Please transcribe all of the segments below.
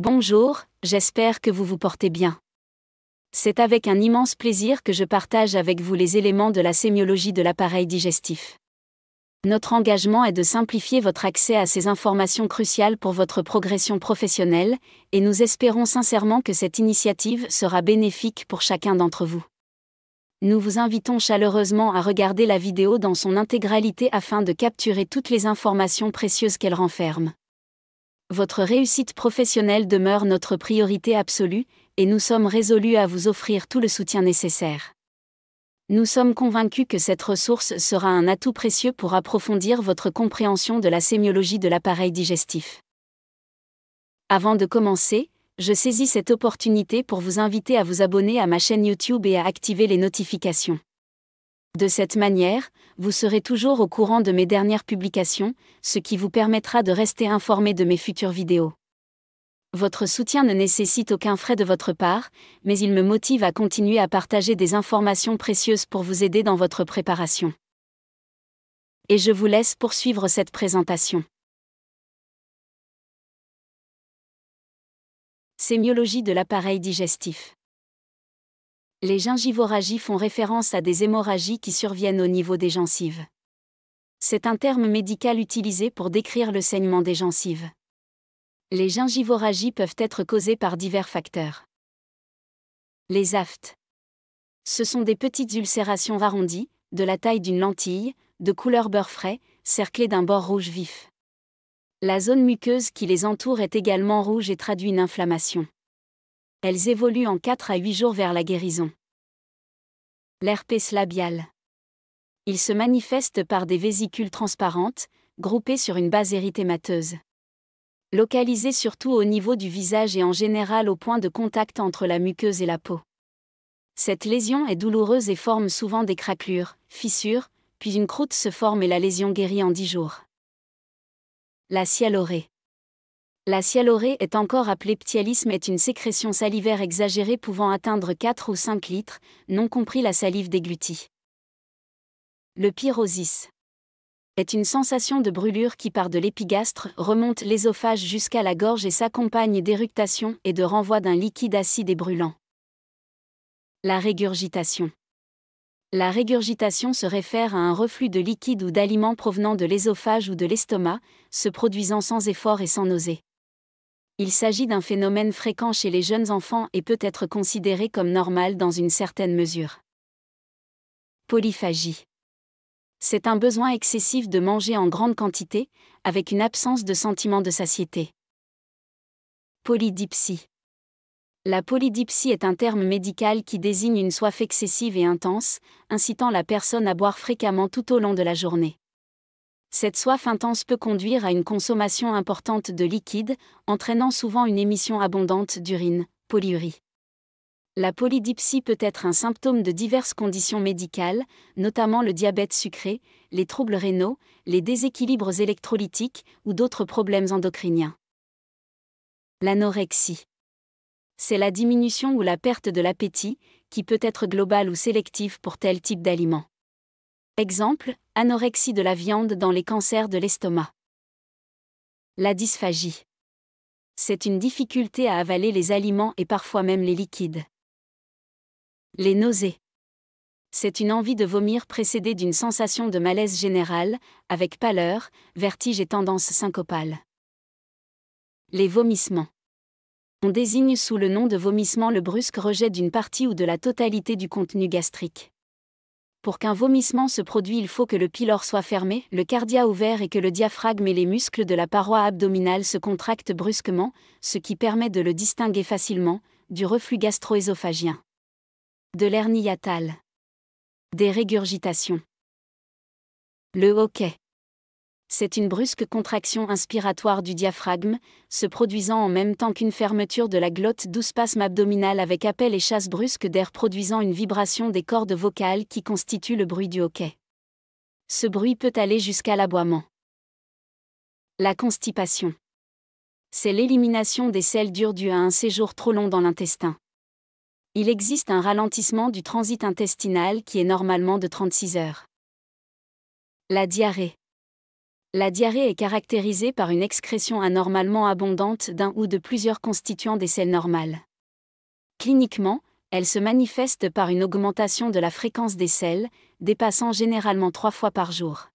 Bonjour, j'espère que vous vous portez bien. C'est avec un immense plaisir que je partage avec vous les éléments de la sémiologie de l'appareil digestif. Notre engagement est de simplifier votre accès à ces informations cruciales pour votre progression professionnelle, et nous espérons sincèrement que cette initiative sera bénéfique pour chacun d'entre vous. Nous vous invitons chaleureusement à regarder la vidéo dans son intégralité afin de capturer toutes les informations précieuses qu'elle renferme. Votre réussite professionnelle demeure notre priorité absolue, et nous sommes résolus à vous offrir tout le soutien nécessaire. Nous sommes convaincus que cette ressource sera un atout précieux pour approfondir votre compréhension de la sémiologie de l'appareil digestif. Avant de commencer, je saisis cette opportunité pour vous inviter à vous abonner à ma chaîne YouTube et à activer les notifications. De cette manière, vous serez toujours au courant de mes dernières publications, ce qui vous permettra de rester informé de mes futures vidéos. Votre soutien ne nécessite aucun frais de votre part, mais il me motive à continuer à partager des informations précieuses pour vous aider dans votre préparation. Et je vous laisse poursuivre cette présentation. Sémiologie de l'appareil digestif. Les gingivoragies font référence à des hémorragies qui surviennent au niveau des gencives. C'est un terme médical utilisé pour décrire le saignement des gencives. Les gingivoragies peuvent être causées par divers facteurs. Les aftes. Ce sont des petites ulcérations arrondies, de la taille d'une lentille, de couleur beurre frais, cerclées d'un bord rouge vif. La zone muqueuse qui les entoure est également rouge et traduit une inflammation. Elles évoluent en 4 à 8 jours vers la guérison. L'herpès labial. Il se manifeste par des vésicules transparentes, groupées sur une base érythémateuse. Localisées surtout au niveau du visage et en général au point de contact entre la muqueuse et la peau. Cette lésion est douloureuse et forme souvent des craquelures, fissures, puis une croûte se forme et la lésion guérit en 10 jours. La sialorrhée. La sialorrhée est encore appelée ptyalisme est une sécrétion salivaire exagérée pouvant atteindre 4 ou 5 litres, non compris la salive déglutie. Le pyrosis est une sensation de brûlure qui part de l'épigastre, remonte l'œsophage jusqu'à la gorge et s'accompagne d'éructation et de renvoi d'un liquide acide et brûlant. La régurgitation. La régurgitation se réfère à un reflux de liquide ou d'aliments provenant de l'œsophage ou de l'estomac, se produisant sans effort et sans nausée. Il s'agit d'un phénomène fréquent chez les jeunes enfants et peut être considéré comme normal dans une certaine mesure. Polyphagie. C'est un besoin excessif de manger en grande quantité, avec une absence de sentiment de satiété. Polydipsie. La polydipsie est un terme médical qui désigne une soif excessive et intense, incitant la personne à boire fréquemment tout au long de la journée. Cette soif intense peut conduire à une consommation importante de liquide, entraînant souvent une émission abondante d'urine, polyurie. La polydipsie peut être un symptôme de diverses conditions médicales, notamment le diabète sucré, les troubles rénaux, les déséquilibres électrolytiques ou d'autres problèmes endocriniens. L'anorexie. C'est la diminution ou la perte de l'appétit, qui peut être globale ou sélective pour tel type d'aliment. Exemple, anorexie de la viande dans les cancers de l'estomac. La dysphagie. C'est une difficulté à avaler les aliments et parfois même les liquides. Les nausées. C'est une envie de vomir précédée d'une sensation de malaise général, avec pâleur, vertige et tendance syncopale. Les vomissements. On désigne sous le nom de vomissement le brusque rejet d'une partie ou de la totalité du contenu gastrique. Pour qu'un vomissement se produise, il faut que le pylore soit fermé, le cardia ouvert et que le diaphragme et les muscles de la paroi abdominale se contractent brusquement, ce qui permet de le distinguer facilement du reflux gastro-œsophagien. De l'hernie hiatale. Des régurgitations. Le hoquet. C'est une brusque contraction inspiratoire du diaphragme, se produisant en même temps qu'une fermeture de la glotte d'où spasme abdominal avec appel et chasse brusque d'air produisant une vibration des cordes vocales qui constitue le bruit du hoquet. Ce bruit peut aller jusqu'à l'aboiement. La constipation. C'est l'élimination des sels durs due à un séjour trop long dans l'intestin. Il existe un ralentissement du transit intestinal qui est normalement de 36 heures. La diarrhée. La diarrhée est caractérisée par une excrétion anormalement abondante d'un ou de plusieurs constituants des selles normales. Cliniquement, elle se manifeste par une augmentation de la fréquence des selles, dépassant généralement 3 fois par jour.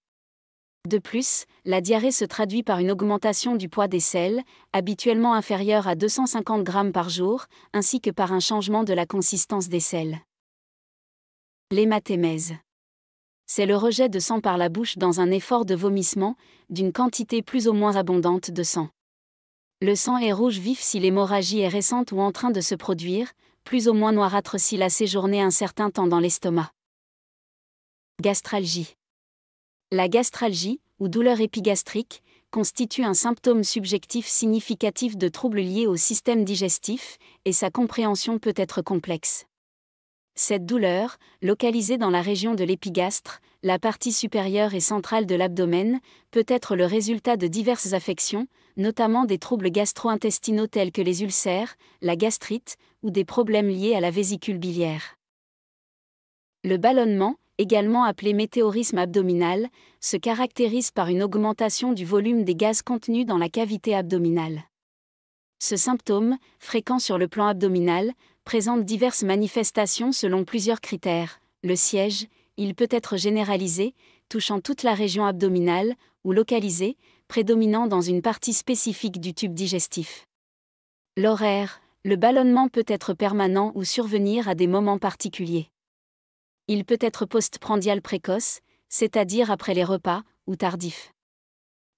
De plus, la diarrhée se traduit par une augmentation du poids des selles, habituellement inférieure à 250 grammes par jour, ainsi que par un changement de la consistance des selles. L'hématémèse. C'est le rejet de sang par la bouche dans un effort de vomissement, d'une quantité plus ou moins abondante de sang. Le sang est rouge vif si l'hémorragie est récente ou en train de se produire, plus ou moins noirâtre s'il a séjourné un certain temps dans l'estomac. Gastralgie. La gastralgie, ou douleur épigastrique, constitue un symptôme subjectif significatif de troubles liés au système digestif, et sa compréhension peut être complexe. Cette douleur, localisée dans la région de l'épigastre, la partie supérieure et centrale de l'abdomen, peut être le résultat de diverses affections, notamment des troubles gastro-intestinaux tels que les ulcères, la gastrite, ou des problèmes liés à la vésicule biliaire. Le ballonnement, également appelé météorisme abdominal, se caractérise par une augmentation du volume des gaz contenus dans la cavité abdominale. Ce symptôme, fréquent sur le plan abdominal, présente diverses manifestations selon plusieurs critères. Le siège, il peut être généralisé, touchant toute la région abdominale, ou localisé, prédominant dans une partie spécifique du tube digestif. L'horaire, le ballonnement peut être permanent ou survenir à des moments particuliers. Il peut être postprandial précoce, c'est-à-dire après les repas, ou tardif.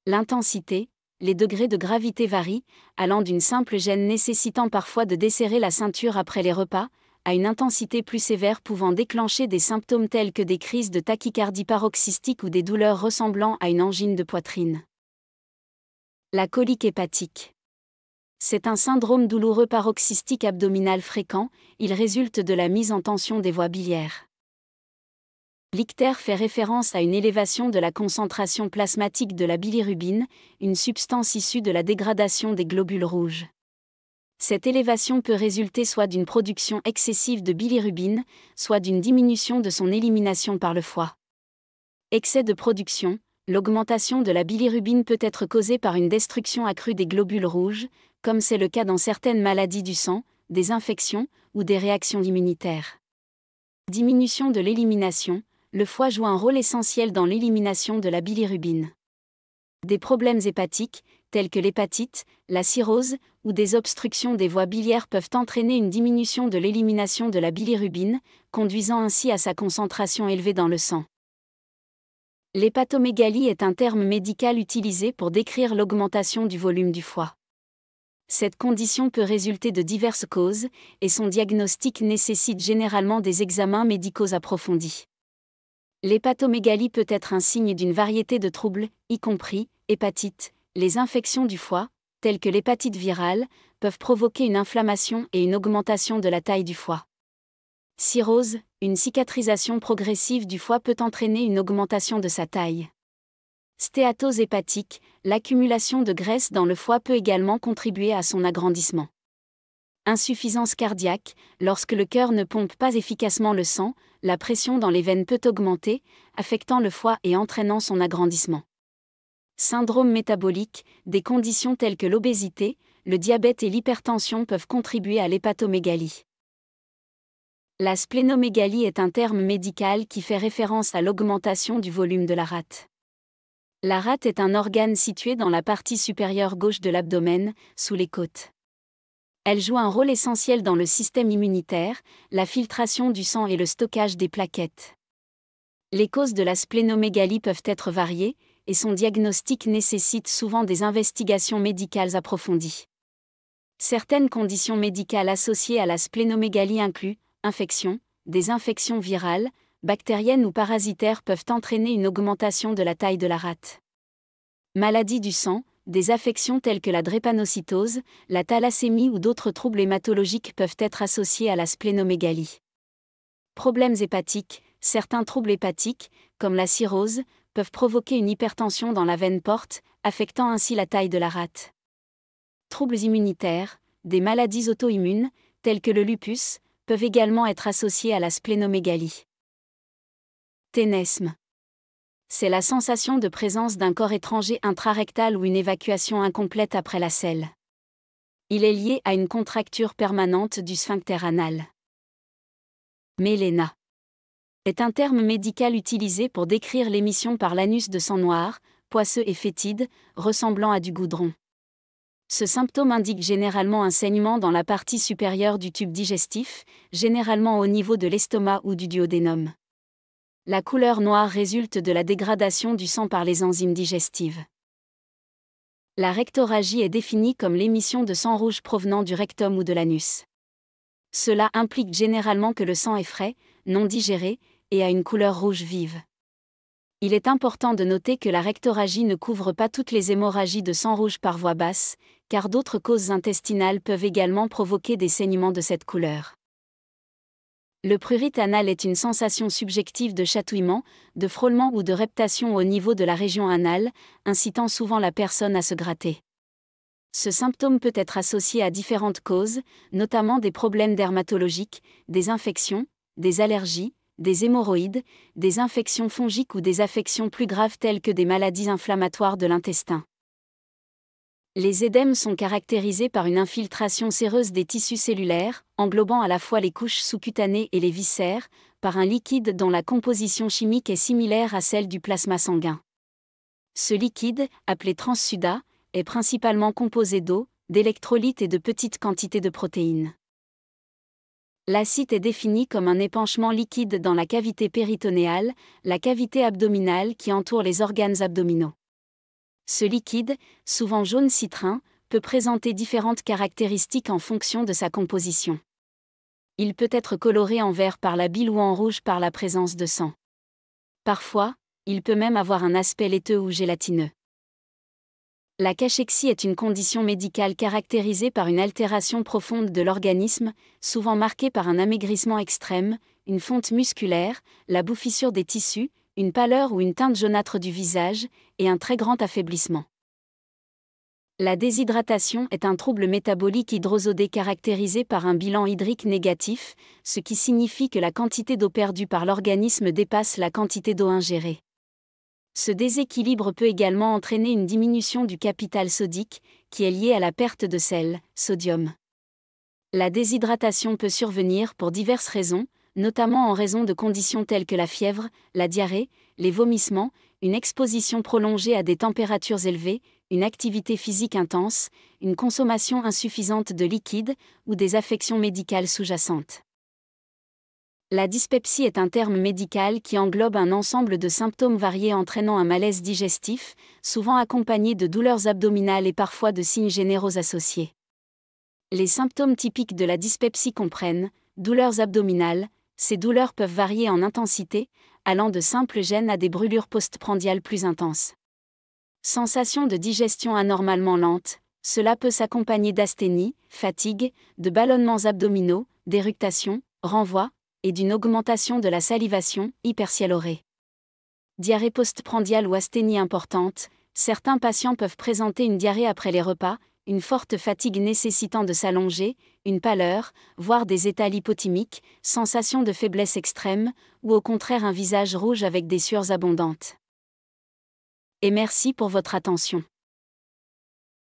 L'intensité, les degrés de gravité varient, allant d'une simple gêne nécessitant parfois de desserrer la ceinture après les repas, à une intensité plus sévère pouvant déclencher des symptômes tels que des crises de tachycardie paroxystique ou des douleurs ressemblant à une angine de poitrine. La colique hépatique. C'est un syndrome douloureux paroxystique abdominal fréquent, il résulte de la mise en tension des voies biliaires. L'ictère fait référence à une élévation de la concentration plasmatique de la bilirubine, une substance issue de la dégradation des globules rouges. Cette élévation peut résulter soit d'une production excessive de bilirubine, soit d'une diminution de son élimination par le foie. Excès de production, l'augmentation de la bilirubine peut être causée par une destruction accrue des globules rouges, comme c'est le cas dans certaines maladies du sang, des infections ou des réactions immunitaires. Diminution de l'élimination. Le foie joue un rôle essentiel dans l'élimination de la bilirubine. Des problèmes hépatiques, tels que l'hépatite, la cirrhose, ou des obstructions des voies biliaires peuvent entraîner une diminution de l'élimination de la bilirubine, conduisant ainsi à sa concentration élevée dans le sang. L'hépatomégalie est un terme médical utilisé pour décrire l'augmentation du volume du foie. Cette condition peut résulter de diverses causes, et son diagnostic nécessite généralement des examens médicaux approfondis. L'hépatomégalie peut être un signe d'une variété de troubles, y compris hépatite. Les infections du foie, telles que l'hépatite virale, peuvent provoquer une inflammation et une augmentation de la taille du foie. Cirrhose, une cicatrisation progressive du foie peut entraîner une augmentation de sa taille. Stéatose hépatique, l'accumulation de graisse dans le foie peut également contribuer à son agrandissement. Insuffisance cardiaque, lorsque le cœur ne pompe pas efficacement le sang, la pression dans les veines peut augmenter, affectant le foie et entraînant son agrandissement. Syndrome métabolique, des conditions telles que l'obésité, le diabète et l'hypertension peuvent contribuer à l'hépatomégalie. La splénomégalie est un terme médical qui fait référence à l'augmentation du volume de la rate. La rate est un organe situé dans la partie supérieure gauche de l'abdomen, sous les côtes. Elle joue un rôle essentiel dans le système immunitaire, la filtration du sang et le stockage des plaquettes. Les causes de la splénomégalie peuvent être variées, et son diagnostic nécessite souvent des investigations médicales approfondies. Certaines conditions médicales associées à la splénomégalie incluent infections, des infections virales, bactériennes ou parasitaires peuvent entraîner une augmentation de la taille de la rate. Maladies du sang, des affections telles que la drépanocytose, la thalassémie ou d'autres troubles hématologiques peuvent être associés à la splénomégalie. Problèmes hépatiques, certains troubles hépatiques, comme la cirrhose, peuvent provoquer une hypertension dans la veine porte, affectant ainsi la taille de la rate. Troubles immunitaires, des maladies auto-immunes, telles que le lupus, peuvent également être associés à la splénomégalie. Ténesme. c'est la sensation de présence d'un corps étranger intrarectal ou une évacuation incomplète après la selle. Il est lié à une contracture permanente du sphincter anal. Méléna est un terme médical utilisé pour décrire l'émission par l'anus de sang noir, poisseux et fétide, ressemblant à du goudron. Ce symptôme indique généralement un saignement dans la partie supérieure du tube digestif, généralement au niveau de l'estomac ou du duodénum. La couleur noire résulte de la dégradation du sang par les enzymes digestives. La rectorragie est définie comme l'émission de sang rouge provenant du rectum ou de l'anus. Cela implique généralement que le sang est frais, non digéré, et a une couleur rouge vive. Il est important de noter que la rectorragie ne couvre pas toutes les hémorragies de sang rouge par voie basse, car d'autres causes intestinales peuvent également provoquer des saignements de cette couleur. Le prurite anal est une sensation subjective de chatouillement, de frôlement ou de reptation au niveau de la région anale, incitant souvent la personne à se gratter. Ce symptôme peut être associé à différentes causes, notamment des problèmes dermatologiques, des infections, des allergies, des hémorroïdes, des infections fongiques ou des affections plus graves telles que des maladies inflammatoires de l'intestin. Les édèmes sont caractérisés par une infiltration séreuse des tissus cellulaires, englobant à la fois les couches sous-cutanées et les viscères, par un liquide dont la composition chimique est similaire à celle du plasma sanguin. Ce liquide, appelé transsudat, est principalement composé d'eau, d'électrolytes et de petites quantités de protéines. L'acide est défini comme un épanchement liquide dans la cavité péritonéale, la cavité abdominale qui entoure les organes abdominaux. Ce liquide, souvent jaune citrin, peut présenter différentes caractéristiques en fonction de sa composition. Il peut être coloré en vert par la bile ou en rouge par la présence de sang. Parfois, il peut même avoir un aspect laiteux ou gélatineux. La cachexie est une condition médicale caractérisée par une altération profonde de l'organisme, souvent marquée par un amaigrissement extrême, une fonte musculaire, la bouffissure des tissus, une pâleur ou une teinte jaunâtre du visage, et un très grand affaiblissement. La déshydratation est un trouble métabolique hydrosodé caractérisé par un bilan hydrique négatif, ce qui signifie que la quantité d'eau perdue par l'organisme dépasse la quantité d'eau ingérée. Ce déséquilibre peut également entraîner une diminution du capital sodique, qui est liée à la perte de sel, sodium. La déshydratation peut survenir pour diverses raisons, notamment en raison de conditions telles que la fièvre, la diarrhée, les vomissements, une exposition prolongée à des températures élevées, une activité physique intense, une consommation insuffisante de liquide ou des affections médicales sous-jacentes. La dyspepsie est un terme médical qui englobe un ensemble de symptômes variés entraînant un malaise digestif, souvent accompagné de douleurs abdominales et parfois de signes généraux associés. Les symptômes typiques de la dyspepsie comprennent douleurs abdominales. Ces douleurs peuvent varier en intensité, allant de simples gènes à des brûlures postprandiales plus intenses. Sensation de digestion anormalement lente, cela peut s'accompagner d'asthénie, fatigue, de ballonnements abdominaux, d'éructation, renvoi, et d'une augmentation de la salivation, hypersialorée. Diarrhée postprandiale ou asthénie importante, certains patients peuvent présenter une diarrhée après les repas, une forte fatigue nécessitant de s'allonger, une pâleur, voire des états lipothymiques, sensation de faiblesse extrême, ou au contraire un visage rouge avec des sueurs abondantes. Et merci pour votre attention.